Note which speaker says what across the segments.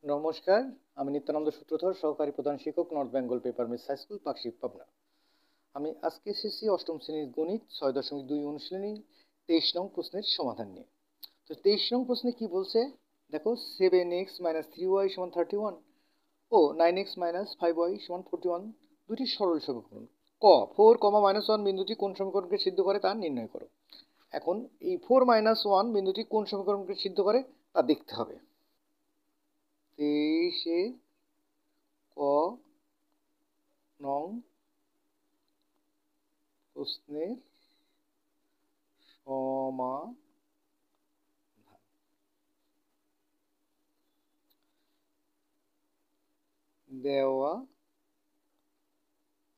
Speaker 1: নমস্কার, আমি নিত্যানন্দ সূত্রধর, সহকারী প্রধান শিক্ষক, North Bengal Paper Mills High School, Pakshi, Pabna. আমি আজকে এসেছি অষ্টম শ্রেণীর গণিত 6.2 অনুশীলনী 23 নং প্রশ্নের সমাধান নিয়ে। তো 23 নং প্রশ্নে কি বলছে দেখো, 7x - 3y = 31 ও 9x - 5y = 41 দুটি সরল সমীকরণ। ক 4, -1 বিন্দুটি কোন সমীকরণকে সিদ্ধ করে তা নির্ণয় করো। এখন এই 4 - 1 বিন্দুটি কোন সমীকরণকে সিদ্ধ করে তা দেখতে হবে। 23 ক নং প্রশ্নের সমাধান। দেওয়া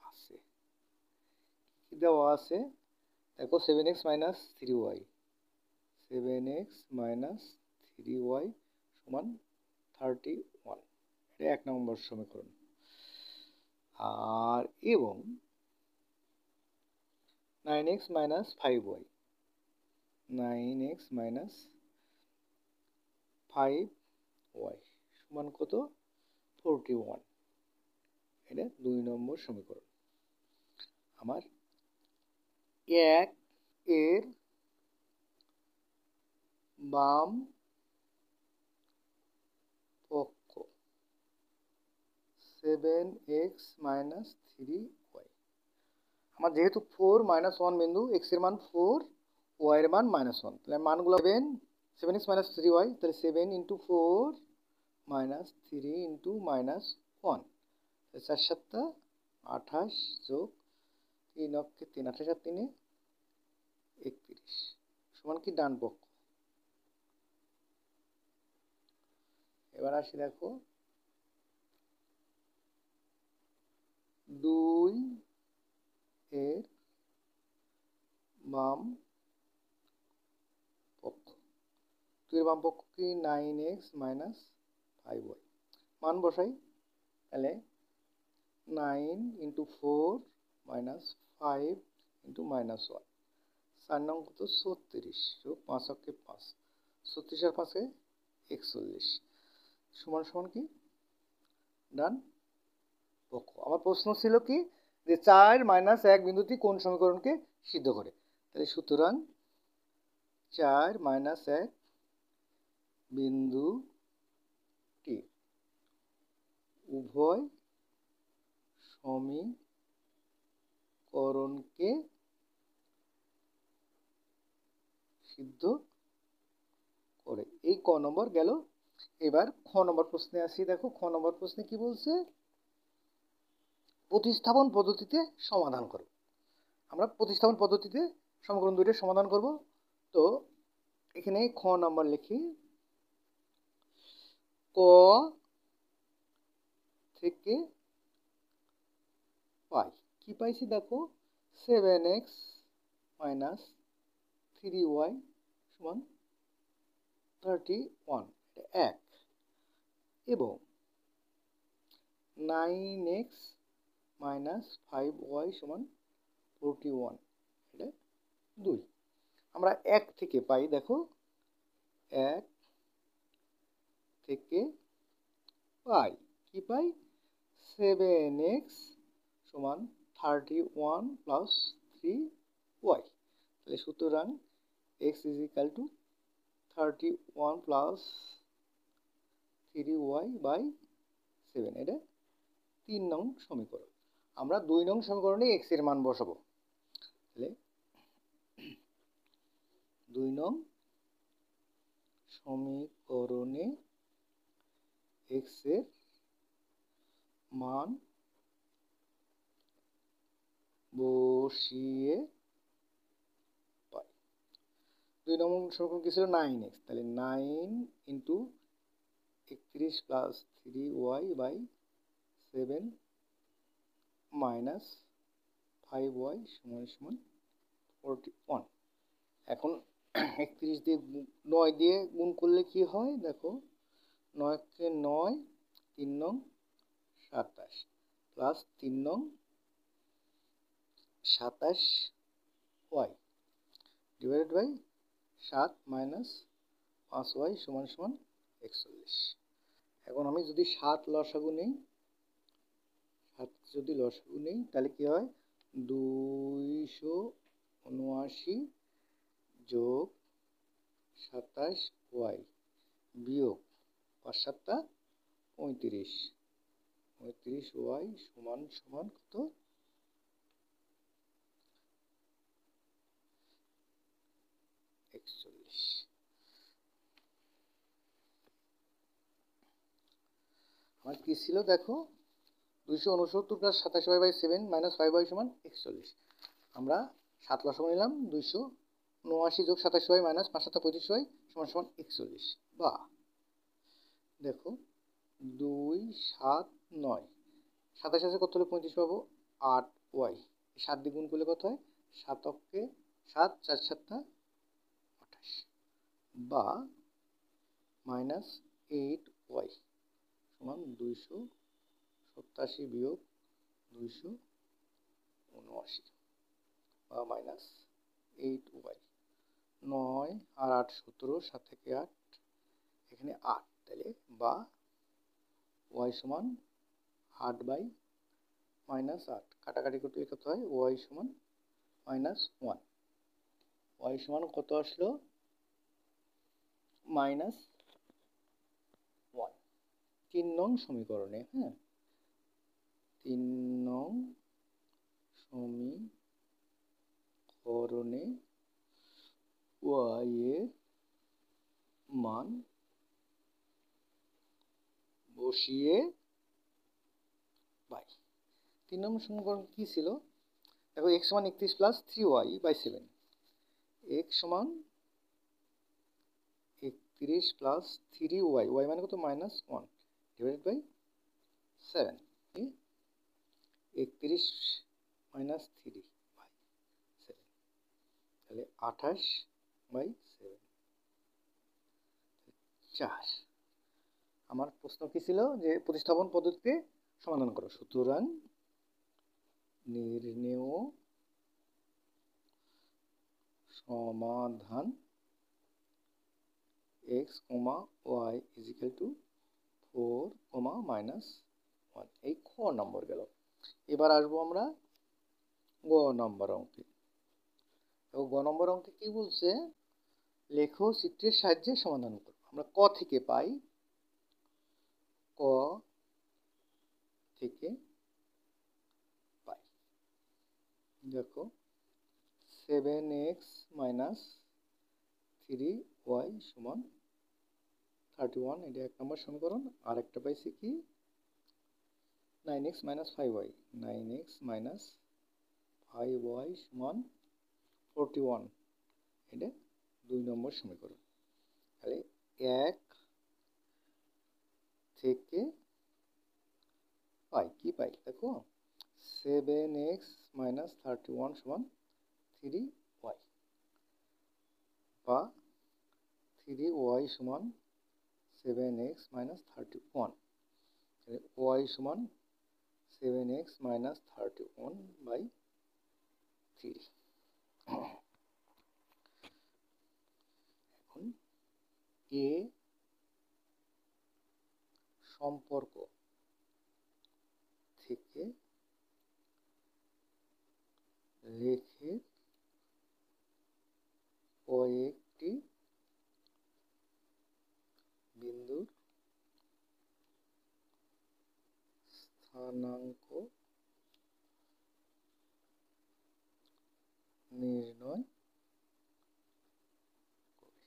Speaker 1: আছে, কি দেওয়া আছে দেখো, 7x - 3y 7x - 3y = 31, এটা 1 নম্বর সমীকরণ। আর এবং 9x - 5y 9x - 5y সমান কত? 41, এটা 2 নম্বর সমীকরণ। আমার 1 এর বাম পক্ষ 7x - 3y। আমার যেহেতু 4 - 1 বিন্দু, x এর মান 4, y এর মান -1, তাহলে মানগুলো 7x - 3y, তাহলে 7 × 4 - 3 × -1, 4 × 7 = 28 যোগ 3 অক্ষে 3, 28 আর 3 31 সমান কি ডান পক্ষ। এবার আসি দেখো, 2 এর বাম পক্ষ, 2 এর বাম পক্ষ কি 9x - 5y। মান বসাই, তাহলে 9 × 4 - 5 × -1, 4 নং কত? 36 যোগ 5 অক্ষে 5, 36 আর 5 41 সমান কি ডান পক্ষ। আমার প্রশ্ন ছিল কি, যে 4 - 1 বিন্দুটি কোন সমীকরণকে সিদ্ধ করে, তাহলে সুতরাং 4 - 1 বিন্দুটি উভয় সমীকরণকে সিদ্ধ করে। এই ক নম্বর গেল। এবার খ নম্বর প্রশ্নে আসি। দেখো, খ নম্বর প্রশ্নে কি বলছে, প্রতিস্থাপন পদ্ধতিতে সমাধান করো। আমরা প্রতিস্থাপন পদ্ধতিতে সমীকরণ দুইটার সমাধান করব। তো এখানে খ নম্বর লিখি, ক থেকে পাই কি পাইছি দেখো, 7x - 3y = 31, এটা 1, এবং 9x - 5y = 41, এটা 2। আমরা 1 থেকে পাই, দেখো 1 থেকে পাই কি পাই, 7x = 31 + 3y, তাহলে সুতরাং x = 31 + 3y/7, এটা 3 নং সমীকরণ। আমরা 2 নং সমীকরণে x এর মান বসাবো, তাহলে 2 নং সমীকরণে x এর মান বসিয়ে পাই। 2 নং সমীকরণ কি ছিল? 9x, তাহলে 9 × 31 + 3y/7 - 5y = 41। এখন 31 দিয়ে 9 দিয়ে গুণ করলে কি হয় দেখো, 9 × 9 = 3 নং 27 প্লাস 3 নং 27y ডিভাইডেড বাই 7 - 5y = 41। এখন আমি যদি 7 লসাগু নেই, 7 যদি লসাগু নেই তাহলে কি হয়, 279 যোগ 27y বিয়োগ 5 7 35, 35y সমান সমান কত, 41। আমার কি ছিল দেখো, 269 প্লাস 27y/7 মাইনাস 5y সমান 41। আমরা 7 লসাগু নিলাম, 279 যোগ 27y মাইনাস 5 7 35y সমান সমান 41। বা দেখো 2 7 9, 27 আছে কত হলে 35 পাবো, 8y। 7 দিয়ে গুণ করলে কত হয়, 7 অক্ষে 7 4 7 28, বা মাইনাস 8y সমান 287 বিয়োগ 279, বা মাইনাস 8y। 9 আর 8 17, 7 থেকে 8, এখানে 8, তাহলে বা y সমান 8 বাই মাইনাস 8, কাটাকাটি করতে কত হয়, y সমান মাইনাস 1। y সমান কত আসলো, মাইনাস 1। 3 নং সমীকরণে, হ্যাঁ 3 নং সমীকরণে y এর মান বসিয়ে পাই। 3 নম্বর সমীকরণ কি ছিল দেখো, x সমান 31 প্লাস 3y/7, x সমান 31 প্লাস 3y, y মানে কত, মাইনাস 1 ডিভাইডেড বাই 7, 31 মাইনাস 3/7, তাহলে 28/7, 4। আমার প্রশ্ন কি ছিল, যে প্রতিস্থাপন পদ্ধতিতে সমাধান করো। সুতরাং নির্ণেয় সমাধান x, y is equal to 4, minus 1। এই খ নম্বর গেল। এবার আসবো আমরা গ নম্বর অঙ্কে। তো গ নম্বর অঙ্কে কি বলছে, লেখো চিত্রের সাহায্যে সমাধান করো। আমরা ক থেকে পাই, ক থেকে পাই দেখো 7x মাইনাস 3y সমান 31, এটা 1 নম্বর সমীকরণ। আর একটা পাইছি কি, 9x minus 5y, 9x minus 5y সমান 41, এটা 2 নম্বর সমীকরণ। তাহলে 1 থেকে পাই, কি পাই দেখো, 7x মাইনাস 31 সমান 3y, বা 3y সমান 7x মাইনাস 31, y সমান 7x মাইনাস 31/3। এখন এ সম্পর্ক থেকে রেখে কয়েকটি বিন্দুর স্থানাঙ্ক নির্ণয় করে।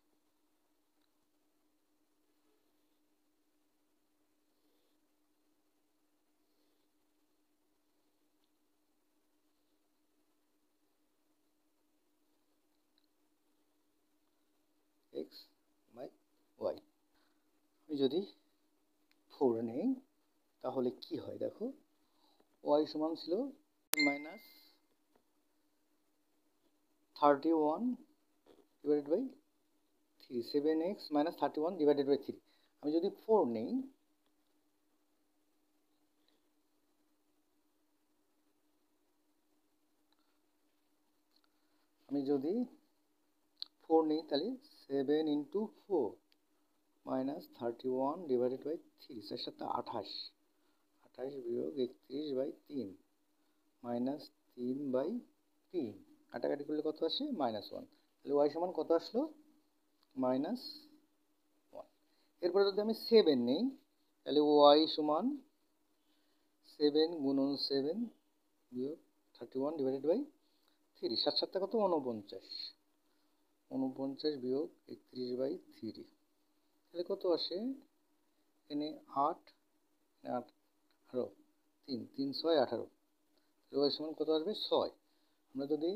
Speaker 1: x বাই y, আমি যদি 4 নেই তাহলে কি হয় দেখো, y সমান ছিল minus 31 divided by 3, 7x minus 31 divided by 3। আমি যদি 4 নেই, তাহলে 7 ইন্টু 4 মাইনাস 31 ডিভাইডেড বাই 3, 4 7 28, 28 বিয়োগ 31/3 মাইনাস 3/3, কাটাকাটি করলে কত আসে? -1। তাহলে ওয়াই সমান কত আসলো? -1। এরপরে যদি আমি 7 নেই, তাহলে ওয়াই সমান 7 গুণন 7 বিয়োগ 31 ডিভাইডেড বাই 3, 7 7 কত? 49, 49 বিয়োগ 31/3, তাহলে কত আসে? এখানে 8, 18, 3 3 6 18, তাহলে ওয়াই সমান কত আসবে? 6। আমরা যদি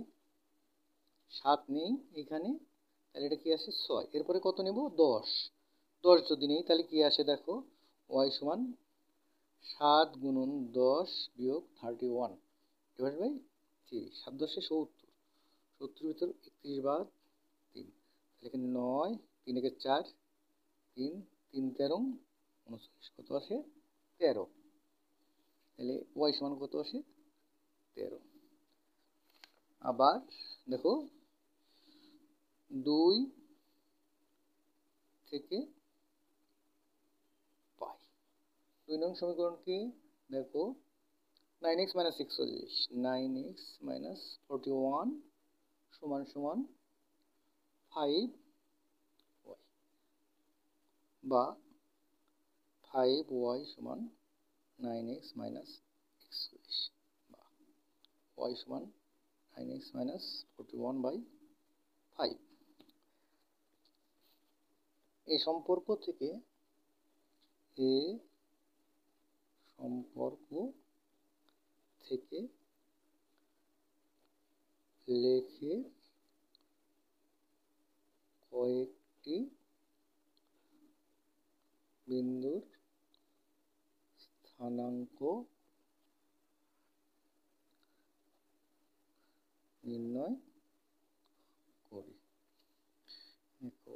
Speaker 1: 7 নেই এখানে, তাহলে এটা কি আসে? 6। এরপরে কত নেব? 10, 10 যদি নেই তাহলে কি আসে দেখো? ওয়াই সমান 7 গুণন 10 বিয়োগ 31 ডিভাইড বাই 3, 7 10 70, 70 ভিতর 31 বাদ 3, তাহলে এখানে 9, 3 একে 4, 3 3 13 39, কত আসে? 13। তাহলে ওয়াই সমান কত আসে? 13। আবার দেখো 2 থেকে পাই। 2 নং সমীকরণ কি? দেখো 9x - 46, 9x - 41 সমান সমান 5y, বা 5y সমান 9x - 41, বা y সমান 9x - 41/5। এই সম্পর্ক থেকে লেখে কয়েকটি বিন্দুর স্থানাঙ্ক নির্ণয় করি।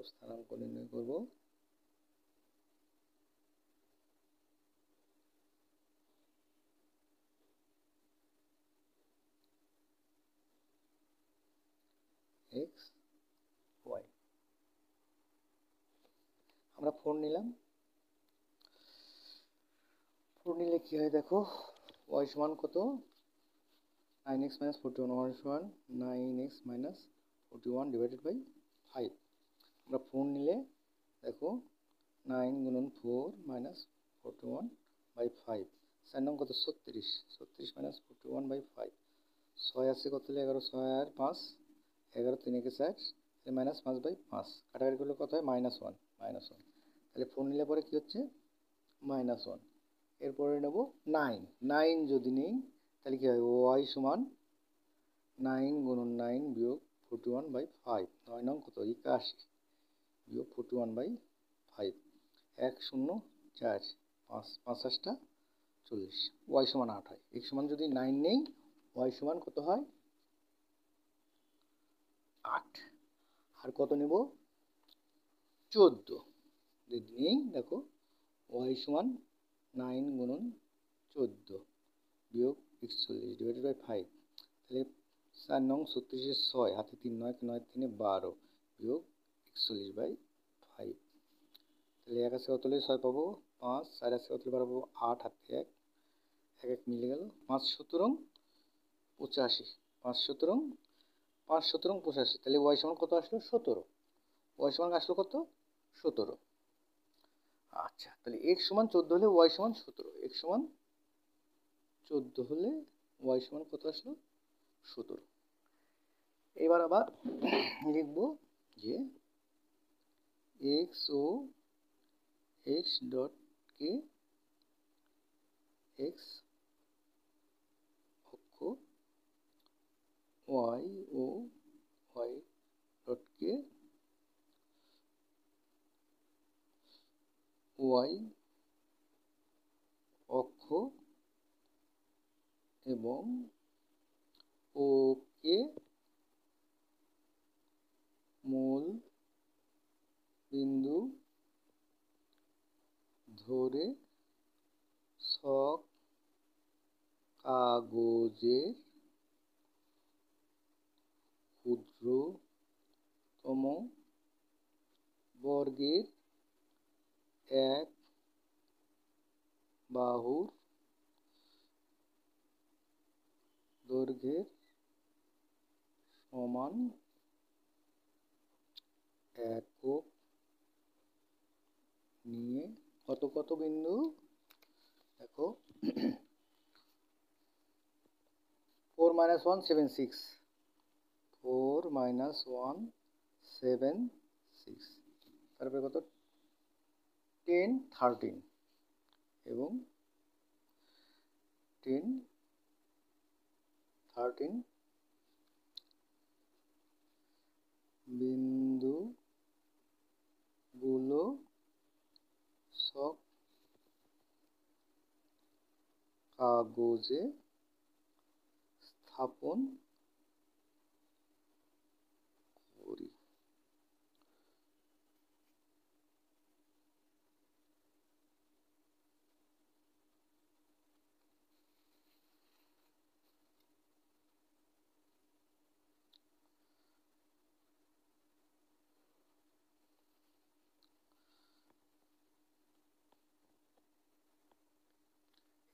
Speaker 1: স্থানাঙ্ক নির্ণয় করব। এক্স ওয়াই, আমরা 4 নিলাম। 4 নিলে কি হয় দেখো? ওয়াই সমান কত? 9x - 41, ওয়াই সমান 9x - 41 ডিভাইডেড বাই 5। আমরা 4 নিলে দেখো 9 গুণন 4 - 41/5, 4 নং কত? 36, 36 - 41/5, 6 আছে কত? 11, 6 আর 5 11, 3 একে 4, -5/5, কাটাকাটি করলে কত হয়? -1, -1। তাহলে 4 নিলে পরে কি হচ্ছে? -1। এরপরে নেব 9, 9 যদি নেই তাহলে কি হয়? ওয়াই সমান 9 গুণন 9 বিয়োগ 41/5, 9 নং কত? 81 বিয়োগ 41/5, 1 0 4 5, 5 8টা 40, ওয়াই সমান 8 হয়। এক্স সমান যদি 9 নেই, ওয়াই সমান কত হয়? 8। আর কত নেব? 14 যদি নেই, দেখো ওয়াই সমান 9 গুণন 14 বিয়োগ 41 ডিভাইডেড বাই 5, তাহলে 4 নং 36 6, হাতে 3 9, 9 3 12 বিয়োগ 41/5, তাহলে 1 আছে কত? 6 পাবো 5, 4 আছে কত? 12 পাবো 8, হাতে 1 1 1 মিলে গেল, 5 17 85, 5 17 5 17 85, তাহলে ওয়াই সমান কত আসলো? 17। ওয়াই সমান আসলো কত? 17। আচ্ছা, তাহলে x সমান 14 হলে ওয়াই সমান 17, x সমান 14 হলে ওয়াই সমান কত আসলো? 17। এবার আবার লিখব যে x ও x ডট কে x অক্ষ, y ও y ডট কে y অক্ষ এবং ও কে মূল বিন্দু ধরে ছক কাগজের ক্ষুদ্রতম বর্গের এক বাহুর দৈর্ঘ্যের সমান একক নিয়ে কত কত বিন্দু দেখো 4 - 1 7 6 4 - 1 7 6 তারপরে কত 10 13 এবং 10 13 বিন্দুগুলো সব কাগজে স্থাপন করি।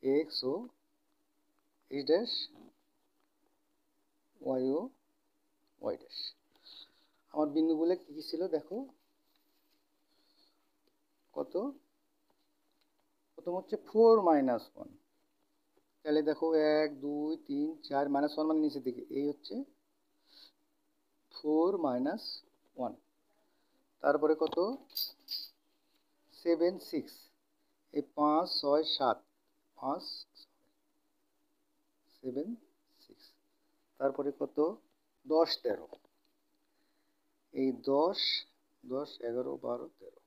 Speaker 1: X O H dash Y O Y dash. আমার বিন্দুগুলো কি কি ছিল দেখো, কত প্রথম হচ্ছে 4 - 1, তাহলে দেখো 1 2 3 4 -1 মানে নিচের দিকে, এই হচ্ছে 4 - 1। তারপরে কত 7 6, এই 5 6 7 5 7 6। তারপরে কত 10 13, এই 10 10 11 12 13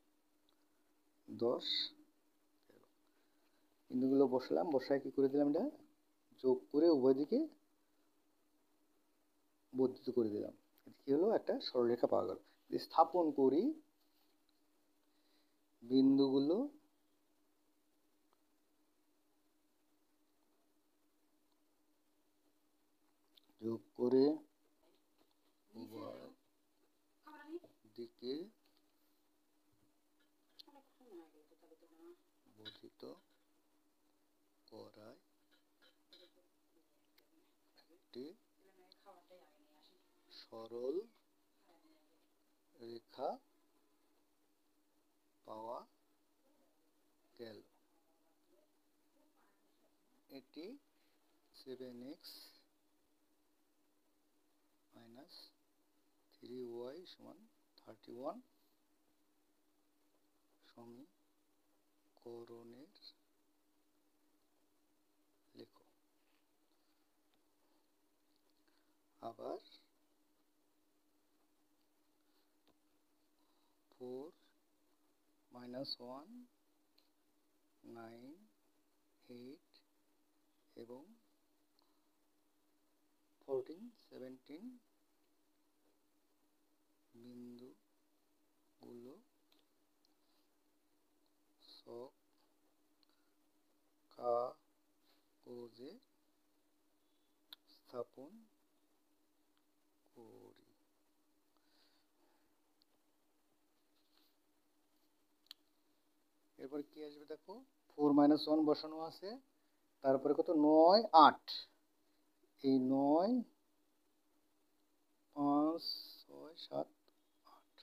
Speaker 1: 10 13 বিন্দুগুলো বসালাম, বসায় কি করে দিলাম, এটা যোগ করে উভয় দিকে বর্ধিত করে দিলাম। কি হলো, একটা সরলরেখা পাওয়া গেল। স্থাপন করি বিন্দুগুলো যোগ করে উভয় দিকে বর্ধিত করায় একটি সরল রেখা পাওয়া গেল। এটি 7x - 3y = 31 সমীকরণের লেখো। আবার 4 - 1 9 8 এবং 14 17 বিন্দুগুলো সব কাগজে স্থাপন করি। এরপর কি আসবে দেখো, 4 - 1 বসানো আছে, তারপরে কত 9 8, এই 9 5 6 7 8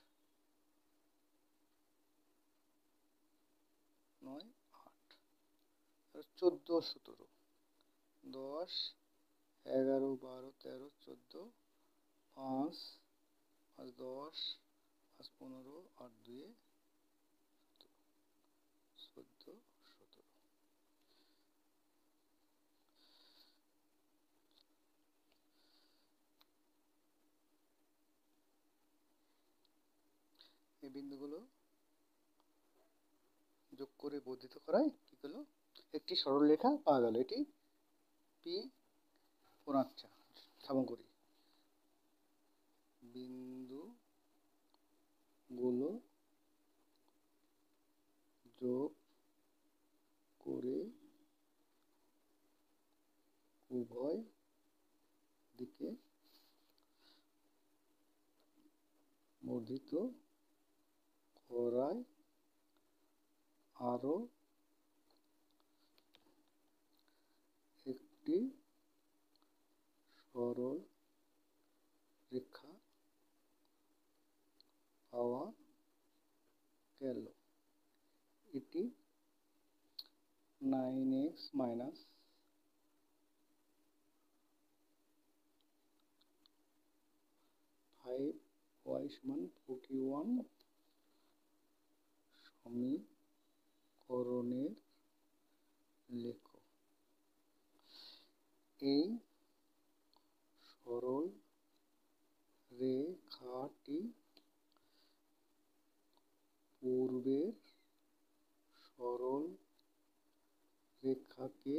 Speaker 1: 9 8 14 17 10 11 12 13 14 5 5 10 5 15 8 2 14 17। এই বিন্দুগুলো যোগ করে বর্ধিত করায় কি হলো, একটি সরল রেখা পাওয়া গেল। এটি পি কোণাচ্ছা স্থাপন করি বিন্দুগুলো যোগ করে উভয় দিকে বর্ধিত করায় আরও একটি সরল রেখা পাওয়া গেল। এটি 9x মাইনাস 5y সমান 41 সমীকরণের লেখ। এই সরল রেখাটি পূর্বের সরল রেখাকে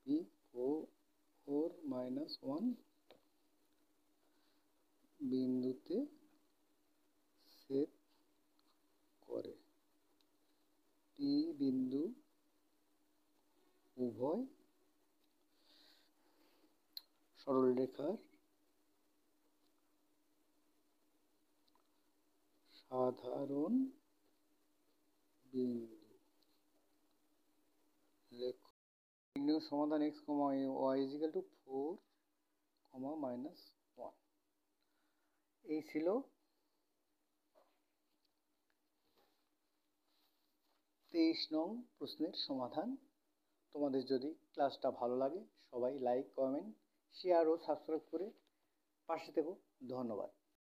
Speaker 1: P4-1 বিন্দুতে ছেদ করে। P বিন্দু উভয় সরলরেখার সাধারণ বিন্দু। লেখ নির্ণয় সমাধান x, y = 4, -1। এই ছিল 23 নং প্রশ্নের সমাধান। তোমাদের যদি ক্লাসটা ভালো লাগে সবাই লাইক, কমেন্ট, শেয়ার ও সাবস্ক্রাইব করে পাশে থেকো। ধন্যবাদ।